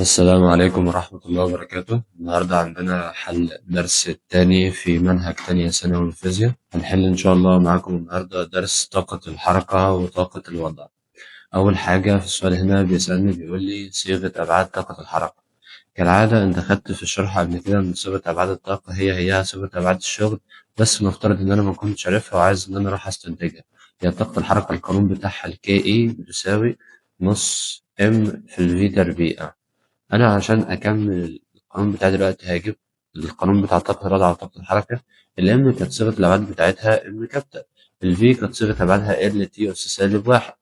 السلام عليكم ورحمة الله وبركاته. النهاردة عندنا حل درس التاني في منهج تانية ثانوي الفيزياء. هنحل إن شاء الله معاكم النهاردة درس طاقة الحركة وطاقة الوضع. أول حاجة في السؤال هنا بيسألني بيقول لي صيغة أبعاد طاقة الحركة. كالعادة أنت خدت في الشرح قبل كده إن صيغة أبعاد الطاقة هي صيغة أبعاد الشغل، بس نفترض إن أنا ما كنتش عارفها وعايز إن أنا أروح أستنتجها. هي طاقة الحركة القانون بتاعها الكي إي بتساوي نص إم في الفي تربيع. أنا عشان أكمل القانون بتاعي دلوقتي هاجيب القانون بتاع طاقة الوضع وطاقة الحركة. الإم كانت صيغة الأبعاد بتاعتها إم كابيتال، الفي كانت صيغة أبعادها ال تي أس سالب واحد،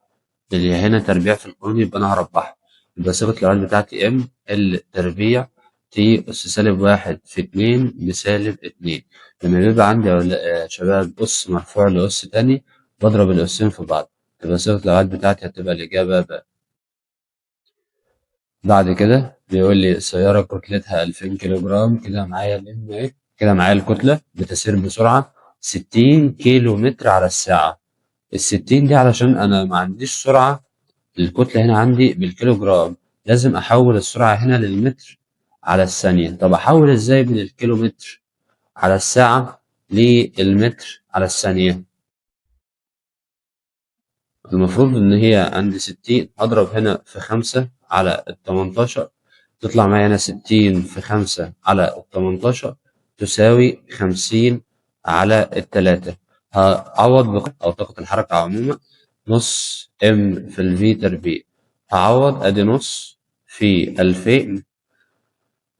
اللي هنا تربيع في القانون يبقى أنا هربعها، يبقى صيغة الأبعاد بتاعتي إم ال تربيع تي أس سالب واحد في اتنين بسالب اتنين. لما بيبقى عندي يا شباب أس مرفوع لأس تاني بضرب الأسين في بعض، تبقى صيغة الأبعاد بتاعتي هتبقى الإجابة ب. بعد كده بيقول لي سيارة كتلتها 2000 كيلو جرام، كده معايا الام ايه، كده معايا الكتلة بتسير بسرعة 60 كيلو متر على الساعة. ال60 دي علشان أنا ما عنديش سرعة، الكتلة هنا عندي بالكيلو جرام، لازم أحول السرعة هنا للمتر على الثانية. طب أحول إزاي من الكيلو متر على الساعة للمتر على الثانية؟ المفروض إن هي عندي 60 أضرب هنا في 5 على ال18، تطلع معايا هنا 60 في 5 على ال18 تساوي 50 على التلاتة. هعوض أو طاقة الحركة عموما نص ام في الفي تربيع، هعوض أدي نص في 2000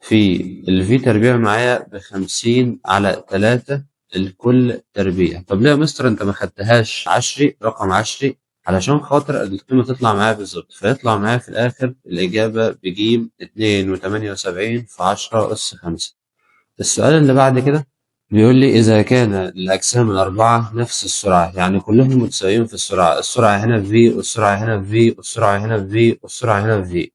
في الفي تربيع معايا ب50 على 3 الكل تربيع. طب ليه يا مستر انت ما خدتهاش عشري، رقم عشري، علشان خاطر القيمة تطلع معايا بالظبط، فيطلع معايا في الآخر الإجابة بجيم 2.78 في 10 أس 5. السؤال اللي بعد كده بيقول لي إذا كان الأجسام الأربعة نفس السرعة، يعني كلهم متساويين في السرعة، السرعة هنا في والسرعة هنا في والسرعة هنا في والسرعة هنا في،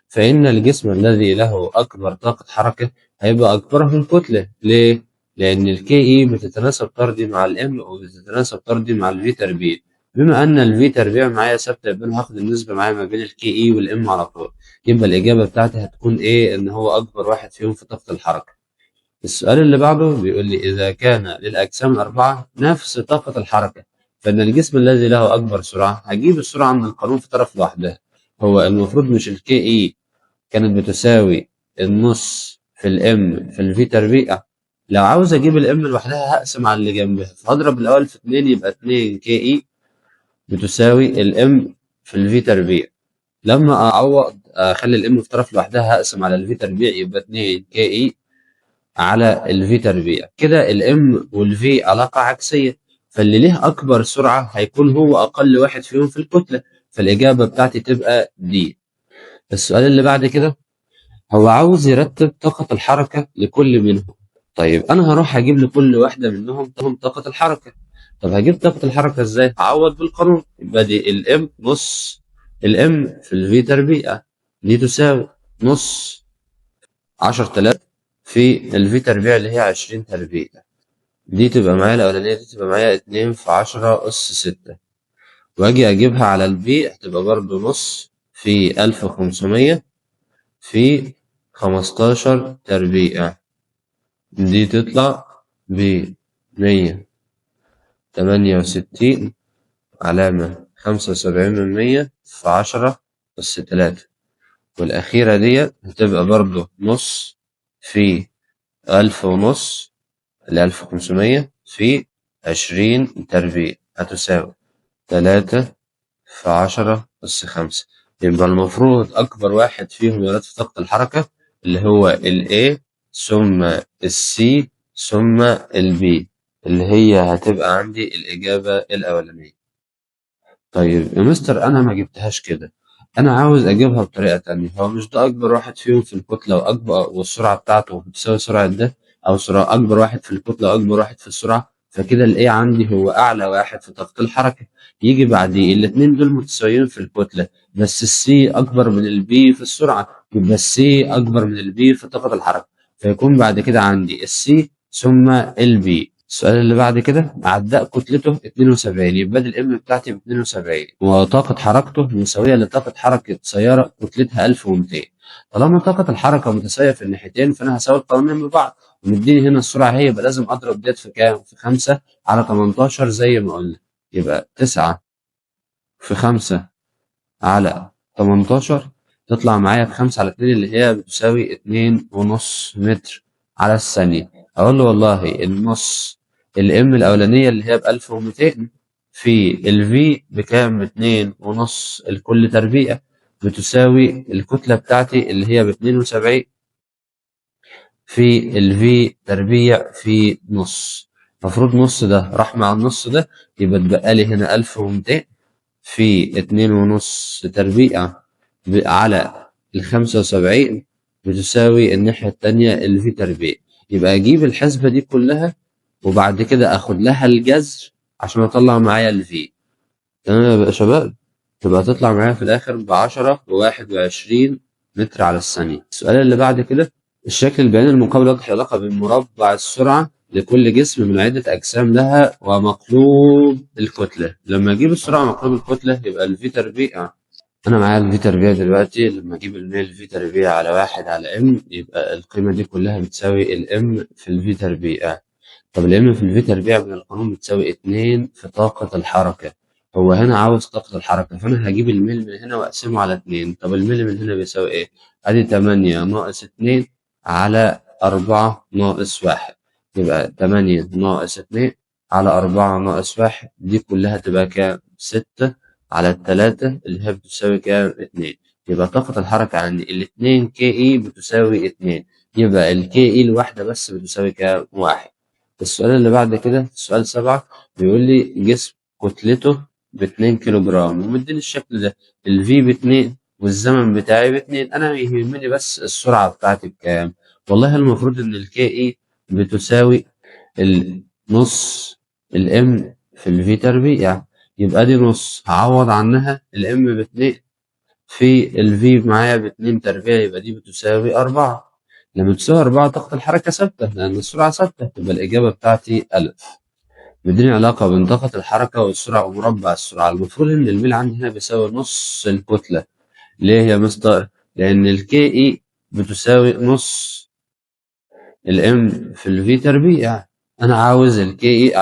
فإن الجسم الذي له أكبر طاقة حركة هيبقى أكبرهم كتلة. ليه؟ لأن الكي إي بتتناسب طردي مع الإم وبتتناسب طردي مع الفي تربيع. بما أن الفي تربيع معايا ثابتة يبقى أنا هاخد النسبة معايا ما بين الكي إي والإم على طول، يبقى الإجابة بتاعتي هتكون إيه؟ إن هو أكبر واحد فيهم في طاقة الحركة. السؤال اللي بعده بيقول لي إذا كان للأجسام الأربعة نفس طاقة الحركة فإن الجسم الذي له أكبر سرعة، هجيب السرعة من القانون في طرف لوحدها. هو المفروض مش الكي إي كانت بتساوي النص في الام في الفي تربيع؟ لو عاوز اجيب الام لوحدها هقسم على اللي جنبها، فهضرب الاول في 2 يبقى 2 كي اي بتساوي الام في الفي تربيع. لما اعوض اخلي الام في طرف لوحدها هقسم على الفي تربيع يبقى 2 كي اي على الفي تربيع. كده الام والفي علاقة عكسية، فاللي ليه اكبر سرعة هيكون هو اقل واحد فيهم في الكتلة، فالاجابة بتاعتي تبقى دي. السؤال اللي بعد كده هو عاوز يرتب طاقة الحركة لكل منهم. طيب أنا هروح أجيب لكل واحدة منهم طاقة الحركة. طب هجيب طاقة الحركة إزاي؟ هعوض بالقانون، يبقى دي الإم نص الإم في الفي تربيع، دي تساوي نص 10,000 في الفي تربيع اللي هي 20 تربيع، دي تبقى معايا الأولانية، دي تبقى معايا 2 في 10 أس 6، وأجي أجيبها على البي هتبقى برضه نص في 1500 في 15 تربيع، دي تطلع ب168 علامة 75% في 10 أس 3، والأخيرة ديت هتبقى برضه نص في 1500 ل1500 في 20 تربيع هتساوي 3 في 10 أس 5. يبقى المفروض أكبر واحد فيهم يراد في طاقة الحركة اللي هو ال A ثم ال C ثم ال B، اللي هي هتبقى عندي الإجابة الأولانية. طيب يا مستر أنا ما جبتهاش كده، أنا عاوز أجيبها بطريقة تانية. هو مش ده أكبر واحد فيهم في الكتلة وأكبر والسرعة بتاعته بتساوي سرعة ده، أو سرعة أكبر واحد في الكتلة وأكبر واحد في السرعة، فكده ال A عندي هو أعلى واحد في طاقة الحركة، يجي بعديه الاتنين دول متساويين في الكتلة بس السي أكبر من البي في السرعة، يبقى السي أكبر من البي في طاقة الحركة، فيكون بعد كده عندي السي ثم البي السؤال اللي بعد كده، عداء كتلته 72، يبقى دي الام بتاعتي ب 72 وطاقة حركته مساوية لطاقة حركة سيارة كتلتها 1200. طالما طاقة الحركة متساوية في الناحيتين فأنا هساوي القوانين ببعض، ومديني هنا السرعة هي، يبقى لازم أضرب ديت في كام؟ في 5 على 18 زي ما قلنا. يبقى 9 في 5 على 18 تطلع معايا ب5 على 2 اللي هي بتساوي 2.5 متر على الثانية. أقول له والله النص الام الأولانية اللي هي ب1200 في الفي بكام؟ ب2.5 الكل تربيع، بتساوي الكتلة بتاعتي اللي هي ب72 في الفي تربيع في نص. المفروض نص ده راح مع النص ده، يبقى اتبقى لي هنا 1200 في 2.5 تربيع على 75 بتساوي الناحية التانية الفي تربيع. يبقى أجيب الحسبة دي كلها وبعد كده أخد لها الجذر عشان أطلع معايا الفي. تمام يا شباب؟ تبقى تطلع معايا في الآخر ب10 و21 متر على الثانية. السؤال اللي بعد كده، الشكل البياني المقابل يوضح العلاقة بين مربع السرعة لكل جسم من عدة أجسام لها ومقلوب الكتلة. لما أجيب السرعة مقلوب الكتلة يبقى الفي تربيع. أنا معايا الفي تربيع دلوقتي، لما أجيب الميل في تربيع على 1 على ام يبقى القيمة دي كلها بتساوي الام في الفي تربيع. طب الام في الفي تربيع من القانون بتساوي 2 في طاقة الحركة. هو هنا عاوز طاقة الحركة، فأنا هجيب الميل من هنا وأقسمه على 2. طب الميل من هنا بيساوي إيه؟ أدي 8 ناقص 2 على 4 ناقص 1. يبقى 8 ناقص 2 على 4 ناقص 1 دي كلها تبقى كام؟ 6 على 3 اللي هي بتساوي كام؟ 2. يبقى طاقة الحركة عندي ال 2 كي إي بتساوي 2. يبقى الكي إي الواحدة بس بتساوي كام؟ 1. السؤال اللي بعد كده، السؤال 7، بيقول لي جسم كتلته ب2 كيلو جرام ومديني الشكل ده، الفي ب2 والزمن بتاعي ب2. أنا يهمني بس السرعة بتاعتي بكام. والله المفروض إن الكي إي بتساوي النص الام في الفي تربيع. يبقى دي نص هعوض عنها الام ب2 في الفي معايا ب2 تربيع، يبقى دي بتساوي 4. لما تساوي 4 طاقة الحركة ثابتة لأن السرعة ثابتة، تبقى الإجابة بتاعتي ألف. مديني علاقة بين طاقة الحركة والسرعة ومربع السرعة. المفروض إن الميل عندي هنا بيساوي نص الكتلة. ليه يا مستر؟ لأن الكي إي بتساوي نص الام في الفي تربيع. أنا عاوز الكي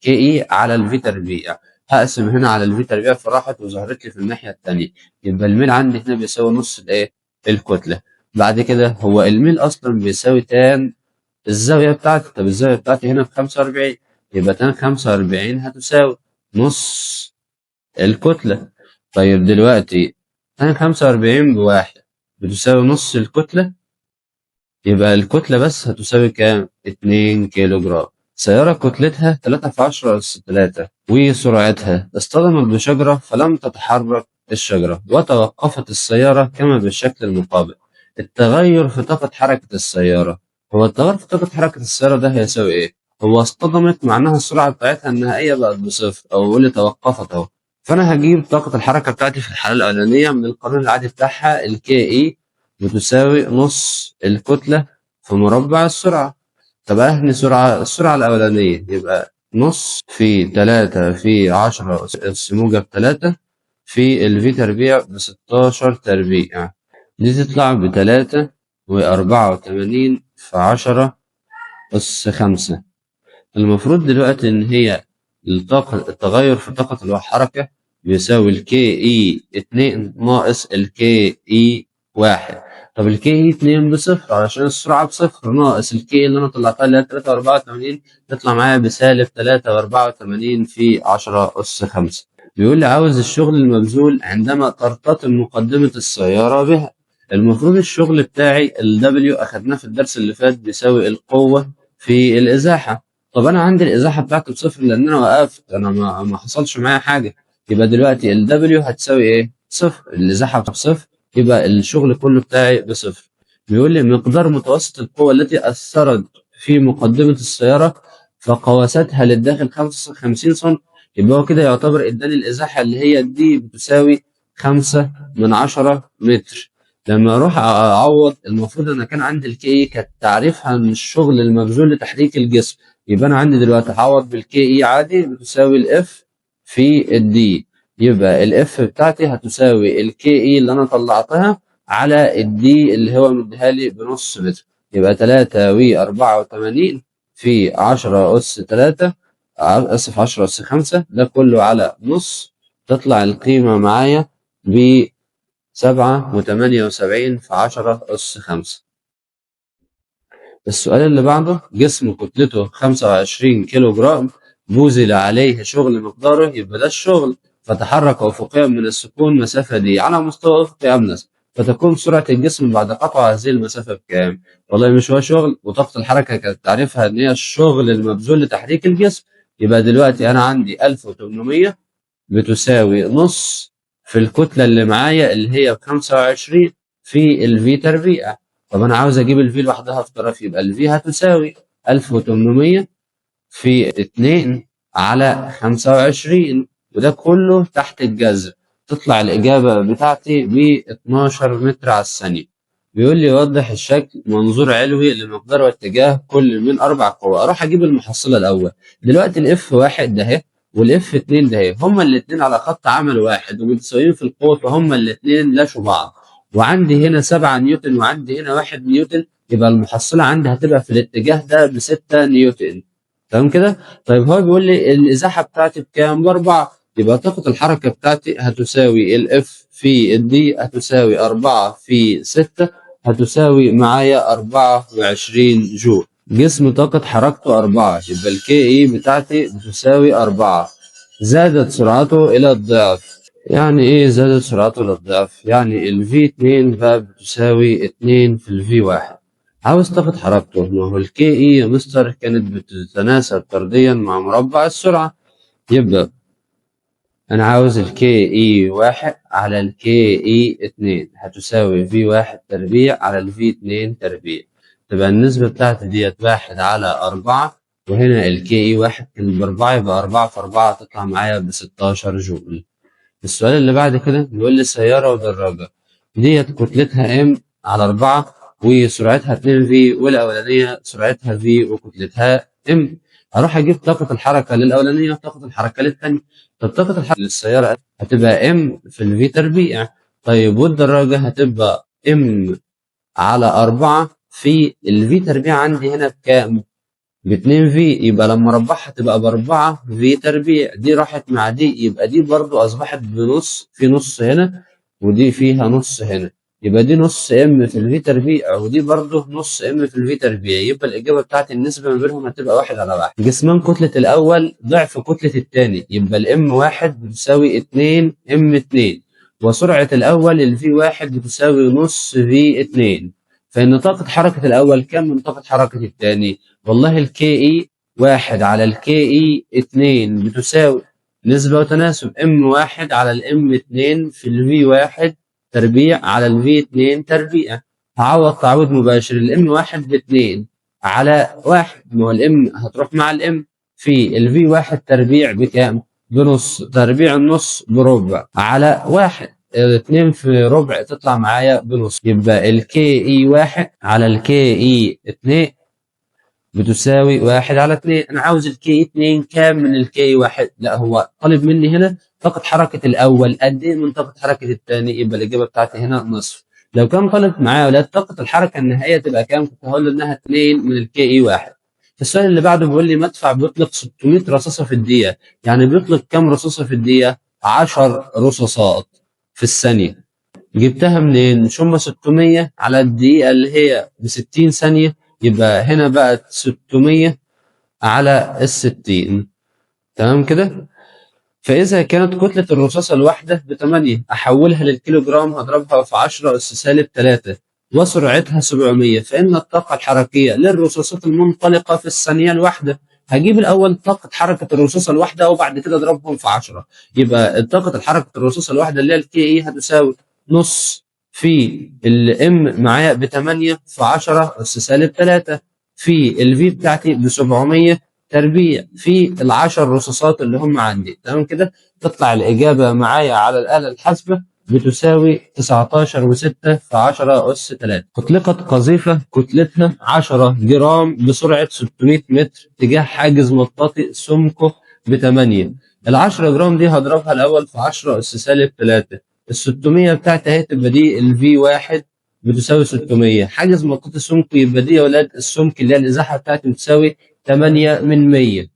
إي على الفي تربيع. هقسم هنا على الفي تربيع فراحت وظهرت لي في الناحية التانية. يبقى الميل عندي هنا بيساوي نص الإيه؟ الكتلة. بعد كده هو الميل أصلا بيساوي تان الزاوية بتاعتي. طب الزاوية بتاعتي هنا ب45، يبقى تان 45 هتساوي نص الكتلة. طيب دلوقتي تان 45 بواحد بتساوي نص الكتلة، يبقى الكتلة بس هتساوي كام؟ 2 كيلو جرام. سيارة كتلتها 3 في 10 أس 3 وسرعتها اصطدمت بشجرة فلم تتحرك الشجرة وتوقفت السيارة كما بالشكل المقابل. التغير في طاقة حركة السيارة. هو التغير في طاقة حركة السيارة ده هيساوي إيه؟ هو اصطدمت معناها السرعة بتاعتها النهائية بقت بصفر، أو يقول لي توقفت أهو. فأنا هجيب طاقة الحركة بتاعتي في الحالة الأولانية من القانون العادي بتاعها، الكي إي بتساوي نص الكتلة في مربع السرعة. طب أهني السرعة الأولانية يبقى نص في 3 في 10 أس موجب 3 في الفي تربيع ب16 تربيع. دي تطلع ب3 و84 في 10 أس 5. المفروض دلوقتي إن هي التغير في طاقة الحركة بيساوي الكي إي 2 ناقص الكي إي 1. طب الكي إي 2 بصفر علشان السرعة بصفر، ناقص الكي اللي أنا طلعتها اللي هي 3 و84 تطلع معايا بسالب 3 و84 في 10 أس 5. بيقول لي عاوز الشغل المبذول عندما ترتطم مقدمة السيارة بها. المفروض الشغل بتاعي ال W أخدناه في الدرس اللي فات بيساوي القوة في الإزاحة. طب انا عندي الازاحه بتاعتي بصفر لان انا وقفت، انا ما حصلش معايا حاجه. يبقى دلوقتي ال W هتساوي ايه؟ صفر. الازاحه بصفر يبقى الشغل كله بتاعي بصفر. بيقول لي مقدار متوسط القوه التي اثرت في مقدمه السياره فقواستها للداخل 55 سم. يبقى هو كده يعتبر اداني الازاحه اللي هي دي بتساوي 5/10 متر. لما اروح اعوض المفروض انا كان عندي الكي كانت تعريفها من الشغل المبذول لتحريك الجسم، يبقى انا عندي دلوقتي هعوض بالكي اي عادي بتساوي الاف في الدي. يبقى الاف بتاعتي هتساوي الكي اي اللي انا طلعتها على الدي اللي هو مديها لي بنص متر. يبقى 3 و84 في 10 أس 3 آسف 10 أس 5 ده كله على نص. تطلع القيمة معايا ب 7.78 في 10 أس 5. السؤال اللي بعده جسم كتلته 25 كيلو جرام بُذل عليه شغل مقداره، يبقى ده الشغل، فتحرك أفقيا من السكون مسافة دي على مستوى أفقي أملس، فتكون سرعة الجسم بعد قطع هذه المسافة بكام؟ والله مش هو شغل، وطاقة الحركة كانت تعريفها إن هي الشغل المبذول لتحريك الجسم. يبقى دلوقتي أنا عندي 1800 بتساوي نص في الكتلة اللي معايا اللي هي ب25 في الفي تربيع. طب أنا عاوز أجيب الفي لوحدها في طرف، يبقى الفي هتساوي 1800 في 2 على 25 وده كله تحت الجذر. تطلع الإجابة بتاعتي ب 12 متر على الثانية. بيقول لي وضح الشكل منظور علوي لمقدار واتجاه كل من 4 قوى. أروح أجيب المحصلة الأول. دلوقتي الإف واحد ده أهي والاف 2 ده اهي، هما الاثنين على خط عمل واحد ومتساويين في القوة، فهما الاثنين لاشوا بعض. وعندي هنا 7 نيوتن وعندي هنا 1 نيوتن، يبقى المحصلة عندي هتبقى في الاتجاه ده ب 6 نيوتن. تمام كده؟ طيب هو بيقول لي الازاحه بتاعتي بكام؟ باربعه، يبقى طاقه الحركه بتاعتي هتساوي الاف في الدي هتساوي 4 في 6 هتساوي معايا 24 جول. جسم طاقة حركته 4، يبقى الكي اي بتاعتي بتساوي 4. زادت سرعته إلى الضعف. يعني ايه زادت سرعته إلى الضعف؟ يعني ال V2 بقى بتساوي 2 في ال V1. عاوز تاخد حركته، ما هو الكي اي يا مستر كانت بتتناسب طرديا مع مربع السرعة. يبقى أنا عاوز الكي اي 1 على الكي اي 2 هتساوي V1 تربيع على ال V2 تربيع. تبقى النسبة بتاعتي ديت 1 على 4، وهنا الكي اي 1 كان ب4 يبقى 4 في 4 تطلع معايا ب16 جول. السؤال اللي بعد كده بيقول لي سيارة ودراجة ديت كتلتها ام على 4 وسرعتها 2 في، والأولانية سرعتها في وكتلتها ام. هروح أجيب طاقة الحركة للأولانية وطاقة الحركة للتانية. طب طاقة الحركة للسيارة هتبقى ام في الفي تربيع، طيب والدراجة هتبقى ام على 4 في الفي تربيع. عندي هنا بكام؟ ب2 في، يبقى لما اربعها تبقى ب4 في تربيع. دي راحت مع دي، يبقى دي برضو اصبحت بنص، في نص هنا ودي فيها نص هنا، يبقى دي نص ام في الفي تربيع ودي برضو نص ام في الفي تربيع. يبقى الاجابه بتاعت النسبه ما بينهم هتبقى 1 على 1. جسمان كتله الاول ضعف كتله الثاني، يبقى الام 1 بتساوي 2 ام 2، وسرعه الاول الفي 1 بتساوي نص في 2. فان طاقه حركه الاول كم من طاقه حركه الثاني؟ والله الكي اي 1 على الكي اي 2 بتساوي نسبة وتناسب ام 1 على الام 2 في الفي 1 تربيع على الفي 2 تربيع. هعوض تعويض مباشر، الام 1 ب 2 على 1، ما هو الام هتروح مع الام في الفي 1 تربيع بكام؟ بنص، تربيع النص بربع على 1، 2 في ربع تطلع معايا بنص. يبقى الكي اي 1 على الكي اي 2 بتساوي 1 على 2. أنا عاوز الكي 2 كام من الكي 1؟ لا هو طالب مني هنا طاقة حركة الأول قد إيه من طاقة حركة الثاني، يبقى الإجابة بتاعتي هنا نصف. لو كان طالب معايا ولا طاقة الحركة النهائية تبقى كام، كنت هقول له إنها 2 من الكي اي 1. السؤال اللي بعده بيقول لي مدفع بيطلق 600 رصاصة في الدقيقة، يعني بيطلق كام رصاصة في الدقيقة؟ 10 رصاصات في الثانية. جبتها منين؟ مش هم 600 على الدقيقة اللي هي ب 60 ثانية، يبقى هنا بقت 600 على ال60. تمام كده؟ فإذا كانت كتلة الرصاصة الواحدة ب8 أحولها للكيلو جرام هضربها في 10 أس سالب 3 وسرعتها 700، فإن الطاقة الحركية للرصاصات المنطلقة في الثانية الواحدة. هجيب الأول طاقة حركة الرصاصة الواحدة وبعد كده أضربهم في 10. يبقى طاقة حركة الرصاصة الواحدة اللي هي الكي إي هتساوي نص في الام معايا ب8 في 10 أس سالب 3 في الفي بتاعتي ب700 تربيع في ال10 رصاصات اللي هم عندي. تمام كده؟ تطلع الإجابة معايا على الآلة الحاسبة بتساوي 19.6 في 10 أس 3. أطلقت قذيفة كتلتها 10 جرام بسرعة 600 متر تجاه حاجز مطاطي سمكه ب8. ال10 جرام دي هضربها الأول في 10 أس سالب 3. ال600 بتاعتي اهي تبقى دي الV1 بتساوي 600. حاجز مطاطي سمكه يبقى دي يا ولاد السمك اللي هي الإزاحة بتاعتي بتساوي 8 من 100.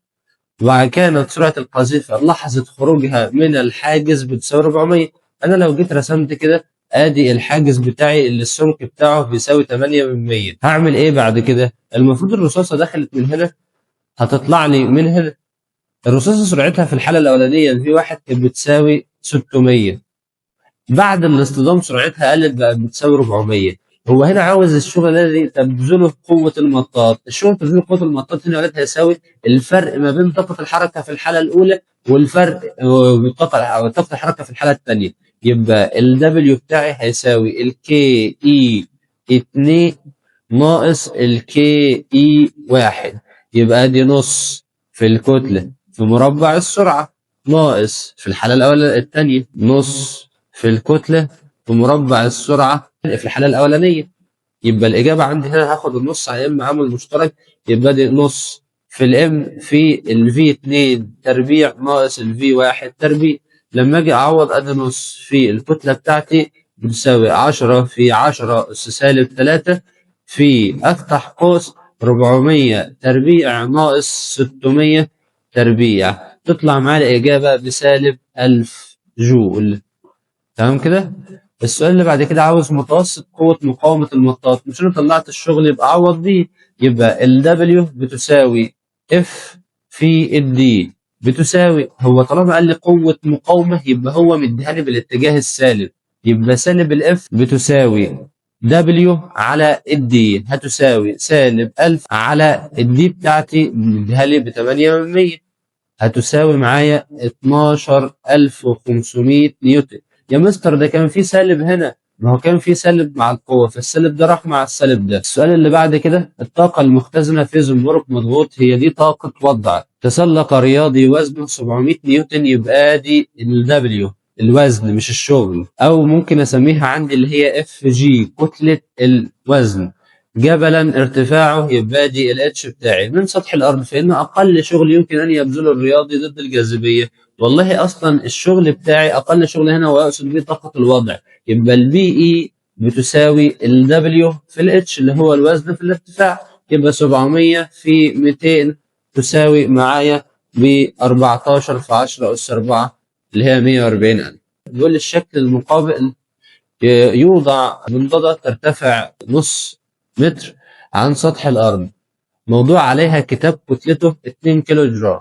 وكانت سرعة القذيفة لحظة خروجها من الحاجز بتساوي 400. أنا لو جيت رسمت كده آدي الحاجز بتاعي اللي السمك بتاعه بيساوي 8 من 100. هعمل إيه بعد كده؟ المفروض الرصاصة دخلت من هنا هتطلع لي من هنا. الرصاصة سرعتها في الحالة الأولانية V1 كانت بتساوي 600. بعد الاصطدام سرعتها قلت بقت بتساوي 400. هو هنا عاوز الشغل الذي تبذله قوة المطاط. الشغل تبذله قوة المطاط هنا ولاد هيساوي الفرق ما بين طاقة الحركة في الحالة الأولى والفرق طاقة الحركة في الحالة الثانية. يبقى ال W بتاعي هيساوي ال KE2 ناقص ال KE1. يبقى دي نص في الكتلة في مربع السرعة ناقص في الحالة الأولى الثانية نص في الكتلة في مربع السرعة في الحالة الأولانية. يبقى الإجابة عندي هنا هاخد النص على M عامل مشترك. يبقى دي نص في الM في ال V2 تربيع ناقص ال V1 تربيع. لما أجي أعوض أدي نص في الكتلة بتاعتي بتساوي 10 في 10 أس سالب 3 في أفتح قوس 400 تربيع ناقص 600 تربيع. تطلع معايا الإجابة بسالب 1000 جول. تمام كده؟ السؤال اللي بعد كده عاوز متوسط قوة مقاومة المطاط. مش أنا طلعت الشغل يبقى أعوض بيه. يبقى ال W بتساوي F في ال D بتساوي، هو طالما قال لي قوة مقاومة يبقى هو مديهاني بالاتجاه السالب. يبقى سالب ال F بتساوي W على ال D هتساوي سالب 1000 على ال D بتاعتي مديها لي ب8%. هتساوي معايا 12500 نيوتن. يا مستر ده كان في سالب هنا. ما هو كان في سالب مع القوة فالسالب ده راح مع السالب ده. السؤال اللي بعد كده الطاقة المختزنة في زنبرك مضغوط هي دي طاقة وضع. تسلق رياضي وزنه 700 نيوتن. يبقى دي ال W الوزن مش الشغل، أو ممكن أسميها عندي اللي هي FG كتلة الوزن. جبلا ارتفاعه يبقى دي الاتش بتاعي من سطح الارض، فان اقل شغل يمكن ان يبذله الرياضي ضد الجاذبيه. والله اصلا الشغل بتاعي اقل شغل هنا واقصد بيه طاقه الوضع. يبقى البي اي بتساوي الدبليو في الاتش اللي هو الوزن في الارتفاع. يبقى 700 في 200 تساوي معايا ب 14 في 10 اس 4 اللي هي 140,000. بيقول لي الشكل المقابل يوضع منضدة ترتفع نص متر عن سطح الأرض موضوع عليها كتاب كتلته 2 كيلو جرام.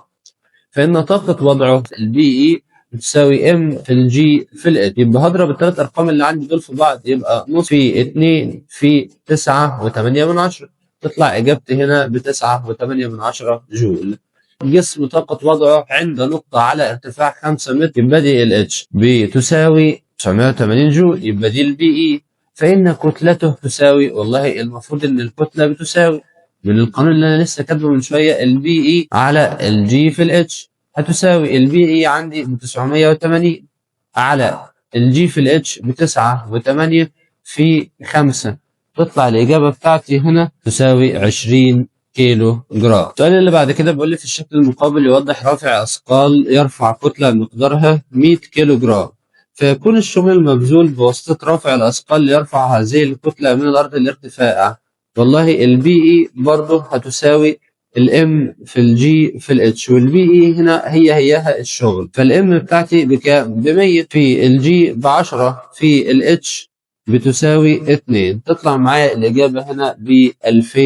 فإن طاقة وضعه البي إي بتساوي ام في الجي في الاتش. يبقى هضرب الثلاث أرقام اللي عندي دول في بعض يبقى نص في 2 في 9.8 تطلع إجابتي هنا ب9.8 جول. جسم طاقة وضعه عند نقطة على ارتفاع 5 متر يبقى دي الاتش بتساوي 980 جول. يبقى دي البي إي. فإن كتلته تساوي، والله المفروض إن الكتلة بتساوي من القانون اللي أنا لسه كاتبه من شوية البي إي على الجي في الاتش هتساوي البي إي عندي ب980 على الجي في الاتش ب9.8 في 5. تطلع الإجابة بتاعتي هنا تساوي 20 كيلو جرام. السؤال اللي بعد كده بيقول لي في الشكل المقابل يوضح رافع أثقال يرفع كتلة مقدارها 100 كيلو جرام. فيكون الشغل المبذول بواسطة رافع الأثقال ليرفع هذه الكتلة من الأرض لارتفاعها. والله البي إي برضه هتساوي الام في الجي في الاتش، والبي إي هنا هيها الشغل. فالام بتاعتي بكام؟ ب100 في الجي ب10 في الاتش بتساوي 2. تطلع معايا الإجابة هنا ب2000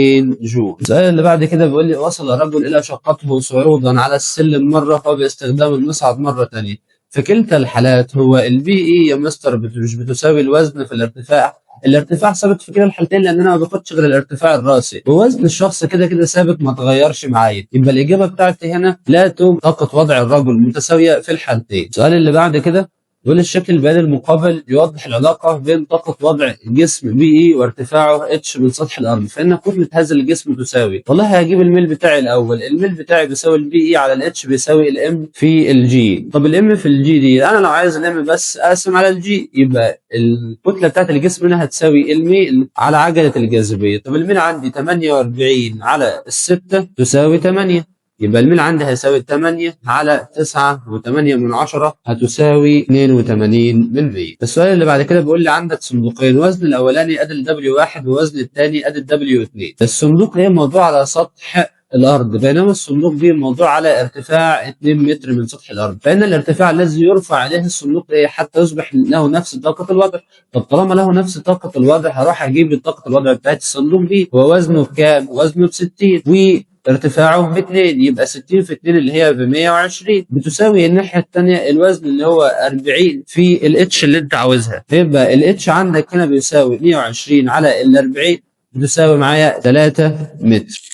جول. السؤال اللي بعد كده بيقول لي وصل رجل إلى شقته صعودا على السلم مرة وباستخدام المصعد مرة تانية. في كلتا الحالات هو البي إي يا مستر مش بتساوي الوزن في الارتفاع. الارتفاع ثابت في كلا الحالتين لان انا ما باخدش غير الارتفاع الراسي، ووزن الشخص كده كده ثابت ما اتغيرش معايا. يبقى الاجابه بتاعتي هنا لا توجد طاقه وضع الرجل متساويه في الحالتين. السؤال اللي بعد كده والشكل البياني المقابل يوضح العلاقة بين طاقة وضع جسم بي وارتفاعه اتش من سطح الأرض، فإن كتلة هذا الجسم تساوي، والله هجيب الميل بتاعي الأول، الميل بتاعي بيساوي البي على الاتش بيساوي الام في الجي. طب الام في الجي دي أنا لو عايز الام بس أقسم على الجي، يبقى الكتلة بتاعت الجسم هنا هتساوي الميل على عجلة الجاذبية. طب الميل عندي 48 على 6 تساوي 8، يبقى الميل عندي هيساوي 8 على 9.8 هتساوي 82%. السؤال اللي بعد كده بيقول لي عندك صندوقين، وزن الاولاني ادي الW1 ووزن الثاني ادي الW2. الصندوق ايه موضوع على سطح الارض، بينما الصندوق بي موضوع على ارتفاع 2 متر من سطح الارض، فان الارتفاع الذي يرفع عليه الصندوق ايه حتى يصبح له نفس طاقه الوضع. طب طالما له نفس طاقه الوضع هروح اجيب طاقه الوضع بتاعت الصندوق بي، ووزنه بكام؟ وزنه ب60 ارتفاعه ب2، يبقى 60 في 2 اللي هي ب120 بتساوي الناحيه الثانيه الوزن اللي هو 40 في الاتش اللي انت عاوزها، يبقى الاتش عندك هنا بيساوي 120 على ال40 بتساوي معايا 3 متر.